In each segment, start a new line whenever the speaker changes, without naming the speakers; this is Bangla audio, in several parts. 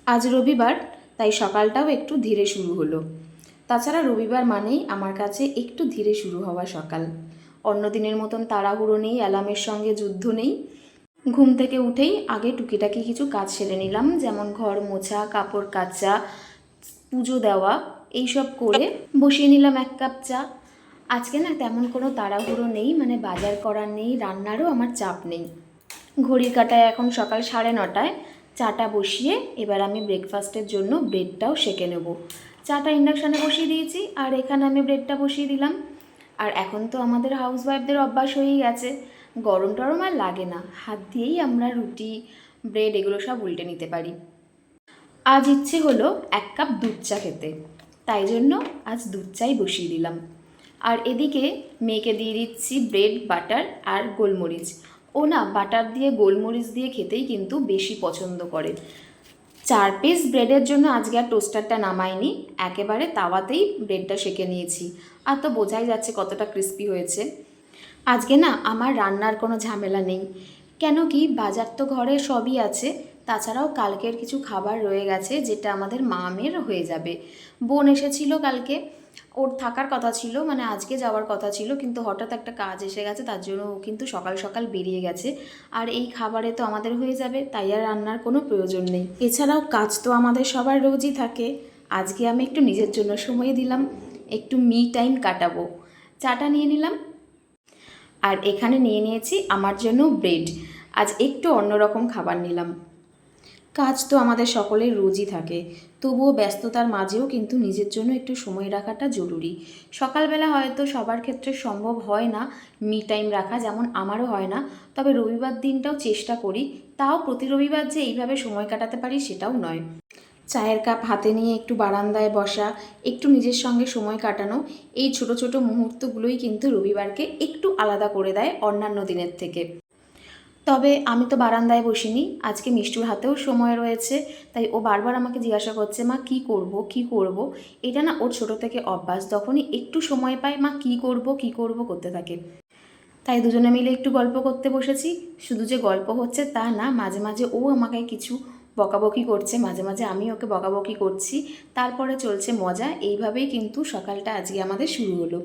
আজ রবিবার, তাই সকালটাও একটু ধীরে শুরু হলো। তাছাড়া রবিবার মানেই আমার কাছে একটু ধীরে শুরু হওয়া সকাল। অন্য দিনের মতন তাড়াহুড়ো নেই, অ্যালার্মের সঙ্গে যুদ্ধ নেই। ঘুম থেকে উঠেই আগে টুকিটাকি কিছু কাজ সেরে নিলাম, যেমন ঘর মোছা, কাপড় কাচা, পুজো দেওয়া, এইসব করে বসিয়ে নিলাম 1 কাপ চা। আজকে না তেমন কোনো তাড়াহুড়ো নেই, মানে বাজার করার নেই, রান্নারও আমার চাপ নেই। ঘড়ির কাঁটায় এখন সকাল 9:30। চাটা বসিয়ে এবার আমি ব্রেকফাস্টের জন্য ব্রেডটাও সেঁকে নেব। চাটা ইন্ডাকশানে বসিয়ে দিয়েছি, আর এখানে আমি ব্রেডটা বসিয়ে দিলাম। আর এখন তো আমাদের হাউসওয়াইফদের অভ্যাস হয়েই গেছে, গরম টরম আর লাগে না, হাত দিয়েই আমরা রুটি, ব্রেড এগুলো সব উল্টে নিতে পারি। আজ ইচ্ছে হলো 1 কাপ দুধ চা খেতে, তাই জন্য আজ দুধ চাই বসিয়ে দিলাম। আর এদিকে মেয়েকে দিয়ে দিচ্ছি ব্রেড, বাটার আর গোলমরিচ। ও না বাটার দিয়ে গোলমরিচ দিয়ে খেতেই কিন্তু বেশি পছন্দ করে। 4 পিস ব্রেডের জন্য আজকে আর টোস্টারটা নামাইনি, একেবারে তাওয়াতেই ব্রেডটা সেঁকে নিয়েছি। আর তো বোঝাই যাচ্ছে কতটা ক্রিস্পি হয়েছে। আজকে না আমার রান্নার কোনো ঝামেলা নেই, কেন কি বাজার তো ঘরে সবই আছে। তাছাড়াও কালকের কিছু খাবার রয়ে গেছে, যেটা আমাদের মামের হয়ে যাবে। বোন এসেছিল কালকে, ওর থাকার কথা ছিল, মানে আজকে যাওয়ার কথা ছিল, কিন্তু হঠাৎ একটা কাজ এসে গেছে, তার জন্য ও কিন্তু সকাল সকাল বেরিয়ে গেছে। আর এই খাবারে তো আমাদের হয়ে যাবে, তাই আর রান্নার কোনো প্রয়োজন নেই। এছাড়াও কাজ তো আমাদের সবার রোজই থাকে। আজকে আমি একটু নিজের জন্য সময় দিলাম, একটু মি টাইম কাটাবো। চাটা নিয়ে নিলাম, আর এখানে নিয়ে নিয়েছি আমার জন্য ব্রেড। আজ একটু অন্যরকম খাবার নিলাম। কাজ তো আমাদের সকলের রোজই থাকে, তবুও ব্যস্ততার মাঝেও কিন্তু নিজের জন্য একটু সময় রাখাটা জরুরি। সকালবেলা হয়তো সবার ক্ষেত্রে সম্ভব হয় না মি টাইম রাখা, যেমন আমারও হয় না। তবে রবিবার দিনটাও চেষ্টা করি, তাও প্রতি রবিবার যে এইভাবে সময় কাটাতে পারি সেটাও নয়। চায়ের কাপ হাতে নিয়ে একটু বারান্দায় বসা, একটু নিজের সঙ্গে সময় কাটানো, এই ছোট ছোট মুহূর্তগুলোই কিন্তু রবিবারকে একটু আলাদা করে দেয় অন্যান্য দিনের থেকে। তবে আমি তো বারান্দায় বসিনি, আজকে মিষ্টুর হাতেও সময় রয়েছে, তাই ও বারবার আমাকে জিজ্ঞাসা করছে, মা কী করব কী করব। এটা না ওর ছোটো থেকে অভ্যাস, যখনই একটু সময় পায় মা কী করব কী করব করতে থাকে। তাই দুজনে মিলে একটু গল্প করতে বসেছি। শুধু যে গল্প হচ্ছে তা না, মাঝে মাঝে ও আমাকে কিছু বকাবকি করছে, মাঝে মাঝে আমি ওকে বকাবকি করছি, তারপরে চলছে মজা। এইভাবেই কিন্তু সকালটা আজকে আমাদের শুরু হলো।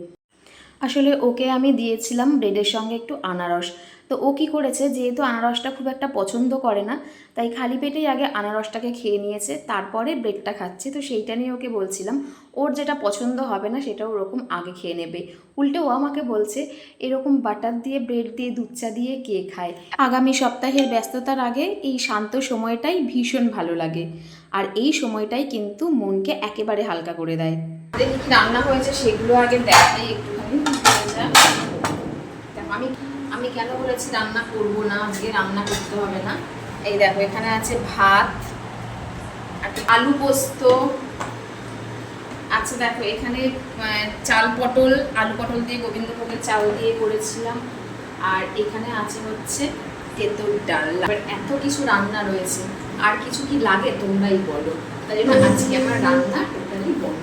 আসলে ওকে আমি দিয়েছিলাম ব্রেডের সঙ্গে একটু আনারস। তো ও কী করেছে, যেহেতু আনারসটা খুব একটা পছন্দ করে না, তাই খালি পেটেই আগে আনারসটাকে খেয়ে নিয়েছে, তারপরে ব্রেডটা খাচ্ছে। তো সেইটা নিয়ে ওকে বলছিলাম, ওর যেটা পছন্দ হবে না সেটা ওরকম আগে খেয়ে নেবে। উল্টে ও আমাকে বলছে, এরকম বাটার দিয়ে, ব্রেড দিয়ে, দুধ চা দিয়ে কে খায়। আগামী সপ্তাহের ব্যস্ততার আগে এই শান্ত সময়টাই ভীষণ ভালো লাগে, আর এই সময়টাই কিন্তু মনকে একেবারে হালকা করে দেয়। রান্না হয়েছে সেগুলো আগে দেখাই একটুখানি। দেখো আমি আমি কেন বলেছি রান্না করব না, আজকে রান্না করতে হবে না। এই দেখো এখানে আছে ভাত, আর আলু পোস্ত আচ্ছা। দেখো এখানে চাল পটল, আলু পটল দিয়ে গোবিন্দভোগের চাল দিয়ে করেছিলাম। আর এখানে আছে হচ্ছে তেঁতুল ডাল। এত কিছু রান্না রয়েছে, আর কিছু কি লাগে তোমরাই বলো। তাই জন্য আজকে আমার রান্না টোটালি বন্ধ।